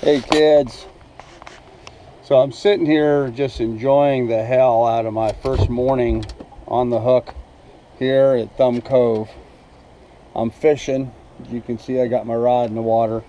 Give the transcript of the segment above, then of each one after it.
Hey kids, so I'm sitting here just enjoying the hell out of my first morning on the hook here at Thumb Cove. I'm fishing. As you can see, I got my rod in the water.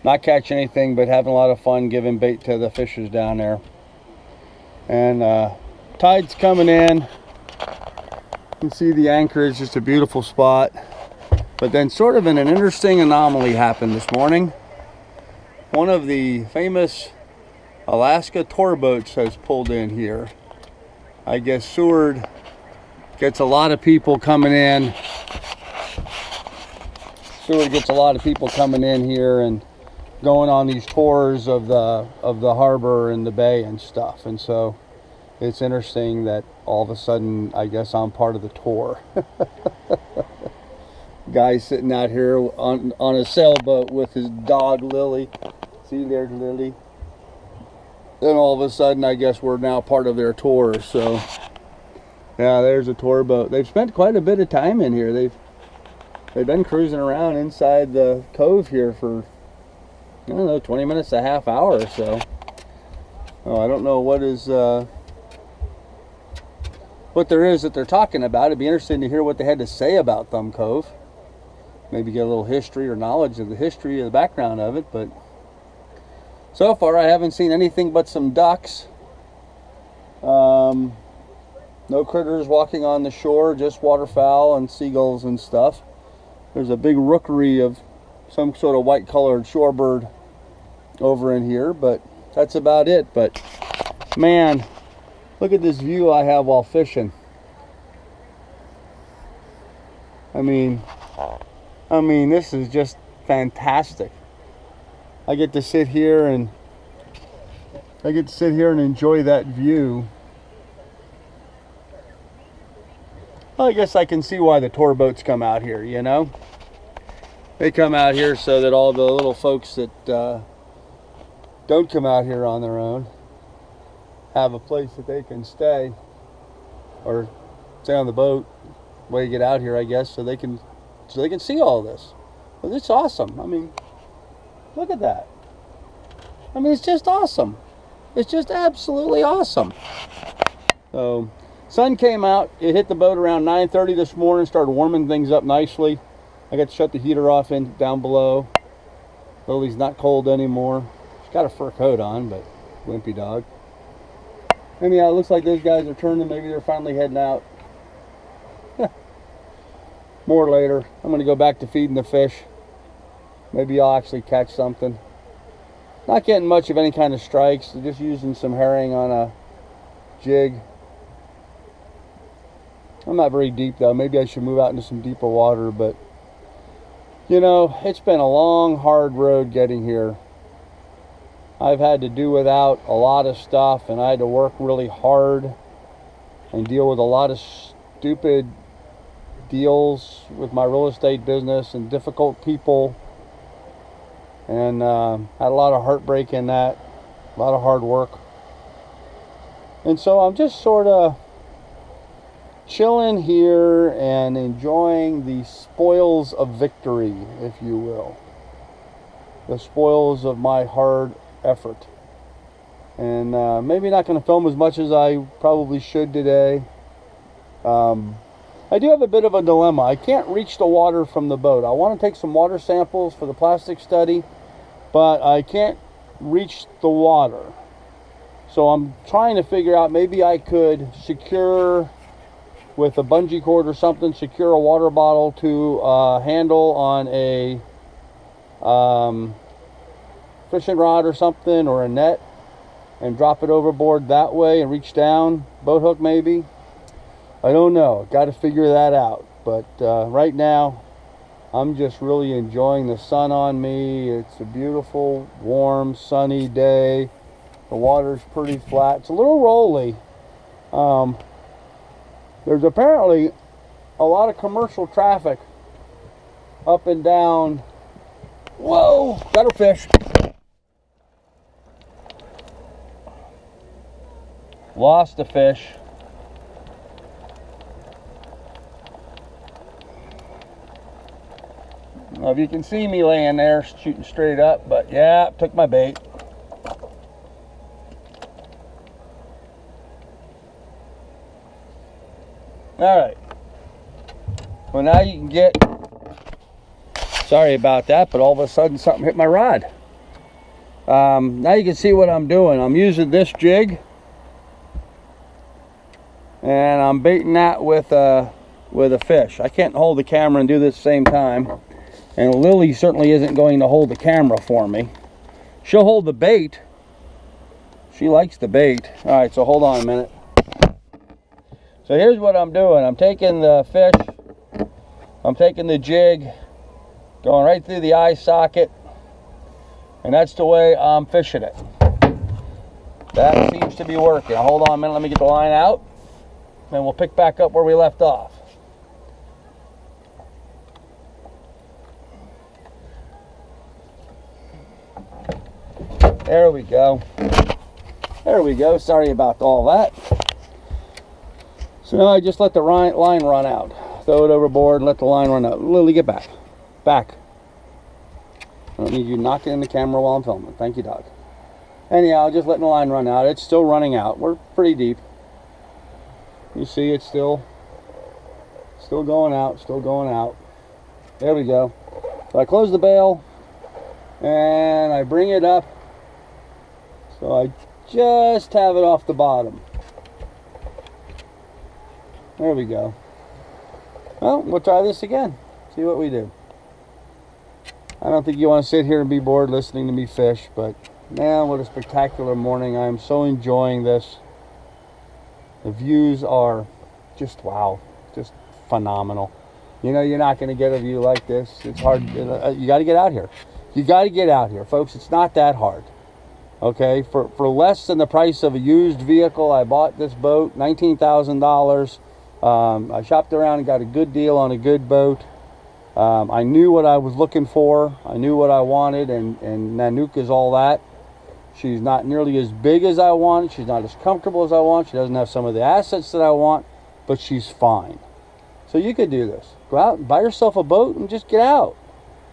Not catching anything, but having a lot of fun giving bait to the fishers down there. And tide's coming in. You can see the anchorage, just a beautiful spot. But then sort of an interesting anomaly happened this morning. One of the famous Alaska tour boats has pulled in here. I guess Seward gets a lot of people coming in. Seward gets a lot of people coming in here and going on these tours of the harbor and the bay and stuff. And so it's interesting that all of a sudden, I guess I'm part of the tour. Guy sitting out here on a sailboat with his dog Lily. See, there's Lily. Then all of a sudden, I guess we're now part of their tour. So, yeah, there's a tour boat. They've spent quite a bit of time in here. They've been cruising around inside the cove here for, I don't know, 20 minutes, a half hour or so. Oh, I don't know what there is that they're talking about. It'd be interesting to hear what they had to say about Thumb Cove. Maybe get a little history or knowledge of the history of the background of it, but so far I haven't seen anything but some ducks. No critters walking on the shore, just waterfowl and seagulls and stuff. There's a big rookery of some sort of white colored shorebird over in here, but that's about it. But man, look at this view I have while fishing. I mean, this is just fantastic. I get to sit here and enjoy that view. Well, I guess I can see why the tour boats come out here, you know? They come out here so that all the little folks that don't come out here on their own have a place that they can stay or stay on the boat while you get out here, I guess, so they can see all this. But it's awesome. I mean, look at that. I mean, it's just awesome. It's just absolutely awesome. So, sun came out. It hit the boat around 9:30 this morning. Started warming things up nicely. I got to shut the heater off down below. Lily's not cold anymore. She's got a fur coat on, but wimpy dog. Anyhow, it looks like those guys are turning. Maybe they're finally heading out. More later. I'm going to go back to feeding the fish. Maybe I'll actually catch something. Not getting much of any kind of strikes. Just using some herring on a jig. I'm not very deep though. Maybe I should move out into some deeper water. But, you know, it's been a long, hard road getting here. I've had to do without a lot of stuff. And I had to work really hard. And deal with a lot of stupid deals with my real estate business. And difficult people. And had a lot of heartbreak in that, a lot of hard work. And so I'm just sort of chilling here and enjoying the spoils of victory, if you will. The spoils of my hard effort. And maybe not going to film as much as I probably should today. I do have a bit of a dilemma. I can't reach the water from the boat. I want to take some water samples for the plastic study, but I can't reach the water. So I'm trying to figure out, maybe I could secure with a bungee cord or something, secure a water bottle to a handle on a fishing rod or something, or a net, and drop it overboard that way and reach down, boat hook maybe. I don't know, got to figure that out. But right now I'm just really enjoying the sun on me. It's a beautiful, warm, sunny day. The water's pretty flat. It's a little rolly. There's apparently a lot of commercial traffic up and down. Whoa, got a fish. Lost a fish. Well, if you can see me laying there shooting straight up, but yeah, took my bait. All right. Well, now you can get, sorry about that, but all of a sudden something hit my rod. Now you can see what I'm doing. I'm using this jig, and I'm baiting that with a fish. I can't hold the camera and do this at the same time, and Lily certainly isn't going to hold the camera for me. She'll hold the bait. She likes the bait. All right, so hold on a minute. So here's what I'm doing. I'm taking the fish, I'm taking the jig, going right through the eye socket, and that's the way I'm fishing it. That seems to be working. Hold on a minute, let me get the line out, and we'll pick back up where we left off. There we go. There we go. Sorry about all that. So now I just let the line run out. Throw it overboard and let the line run out. Lily, get back. Back. I don't need you knocking in the camera while I'm filming. Thank you, dog. Anyhow, just letting the line run out. It's still running out. We're pretty deep. You see it's still going out, still going out. There we go. So I close the bail and I bring it up. So I just have it off the bottom. There we go. Well, we'll try this again. See what we do. I don't think you want to sit here and be bored listening to me fish, but man, what a spectacular morning. I am so enjoying this. The views are just wow, just phenomenal. You know, you're not going to get a view like this. It's hard. You got to get out here. You got to get out here, folks. It's not that hard. Okay, for less than the price of a used vehicle, I bought this boat, $19,000. I shopped around and got a good deal on a good boat. I knew what I was looking for. I knew what I wanted, and Nanook is all that. She's not nearly as big as I want. She's not as comfortable as I want. She doesn't have some of the assets that I want, but she's fine. So you could do this. Go out and buy yourself a boat and just get out.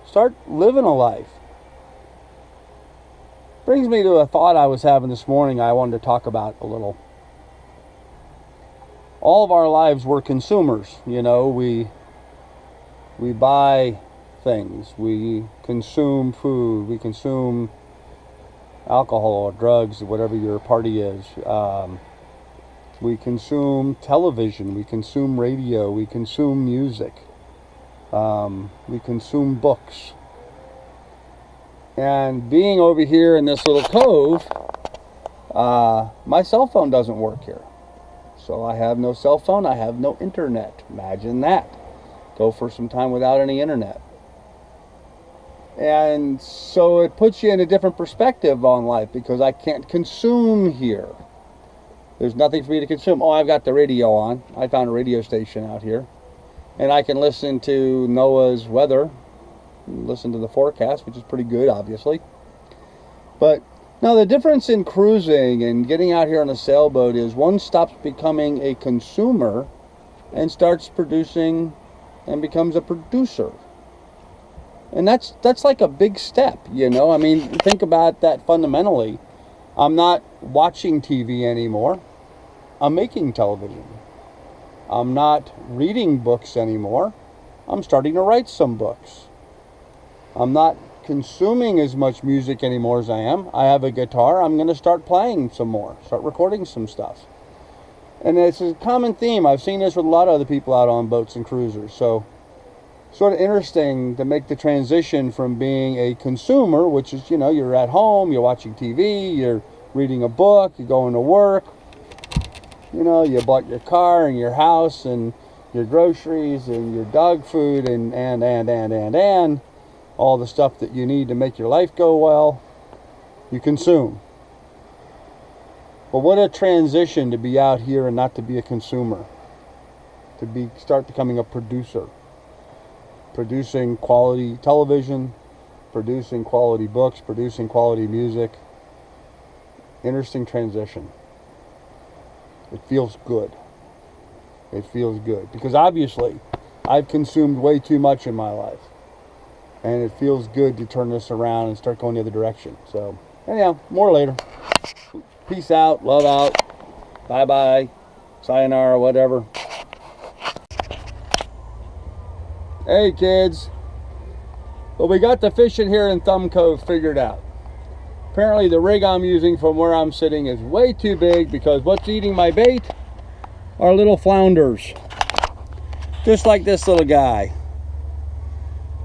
Start living a life. Brings me to a thought I was having this morning I wanted to talk about a little. All of our lives we're consumers. You know, we buy things. We consume food. We consume alcohol or drugs, whatever your party is. We consume television. We consume radio. We consume music. We consume books. And being over here in this little cove, my cell phone doesn't work here. So I have no cell phone. I have no internet. Imagine that. Go for some time without any internet. And so it puts you in a different perspective on life because I can't consume here. There's nothing for me to consume. Oh, I've got the radio on. I found a radio station out here. And I can listen to NOAA's weather. Listen to the forecast, which is pretty good, obviously. But now the difference in cruising and getting out here on a sailboat is one stops becoming a consumer and starts producing and becomes a producer. And that's like a big step, you know. I mean, think about that fundamentally. I'm not watching TV anymore. I'm making television. I'm not reading books anymore. I'm starting to write some books. I'm not consuming as much music anymore as I am. I have a guitar. I'm going to start playing some more, start recording some stuff. And it's a common theme. I've seen this with a lot of other people out on boats and cruisers. So sort of interesting to make the transition from being a consumer, which is, you know, you're at home, you're watching TV, you're reading a book, you're going to work. You know, you bought your car and your house and your groceries and your dog food and all the stuff that you need to make your life go well, you consume. But what a transition to be out here and not to be a consumer. To start becoming a producer. Producing quality television, producing quality books, producing quality music. Interesting transition. It feels good. It feels good. Because obviously, I've consumed way too much in my life. And it feels good to turn this around and start going the other direction. So, anyhow, more later. Peace out, love out, bye-bye, sayonara, whatever. Hey kids. Well, we got the fishing here in Thumb Cove figured out. Apparently the rig I'm using from where I'm sitting is way too big, because what's eating my bait are little flounders. Just like this little guy.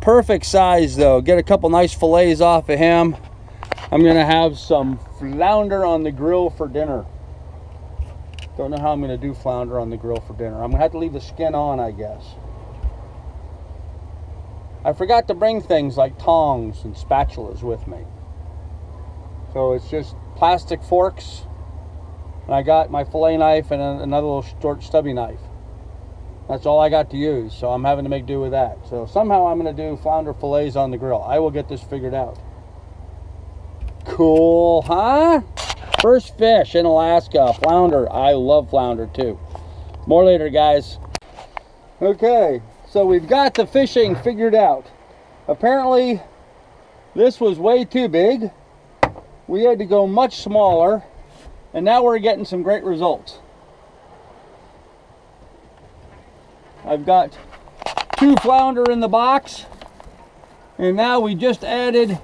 Perfect size though. Get a couple nice fillets off of him. I'm gonna have some flounder on the grill for dinner. Don't know how I'm gonna do flounder on the grill for dinner. I'm gonna have to leave the skin on, I guess. I forgot to bring things like tongs and spatulas with me. So it's just plastic forks, and I got my fillet knife and another little short stubby knife. That's all I got to use, so I'm having to make do with that. So somehow I'm going to do flounder fillets on the grill. I will get this figured out. Cool, huh? First fish in Alaska, flounder. I love flounder too. More later, guys. Okay, so we've got the fishing figured out. Apparently, this was way too big. We had to go much smaller, and now we're getting some great results. I've got 2 flounder in the box, and now we just added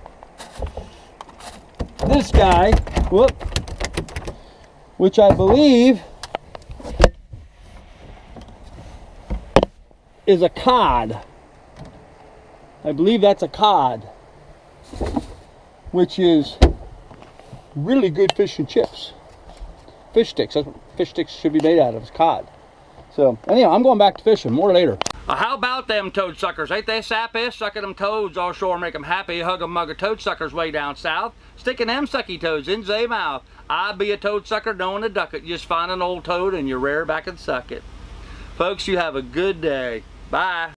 this guy, whoop, which I believe is a cod. I believe that's a cod, which is really good fish and chips. Fish sticks, that's what fish sticks should be made out of, is cod. So anyhow, I'm going back to fishing. More later. How about them toad suckers? Ain't they sappy? Sucking them toads offshore make them happy. Hug 'em mug of toad suckers way down south. Sticking them sucky toads in zay mouth. I be a toad sucker knowing a duck it. Just find an old toad and you rear back and suck it. Folks, you have a good day. Bye.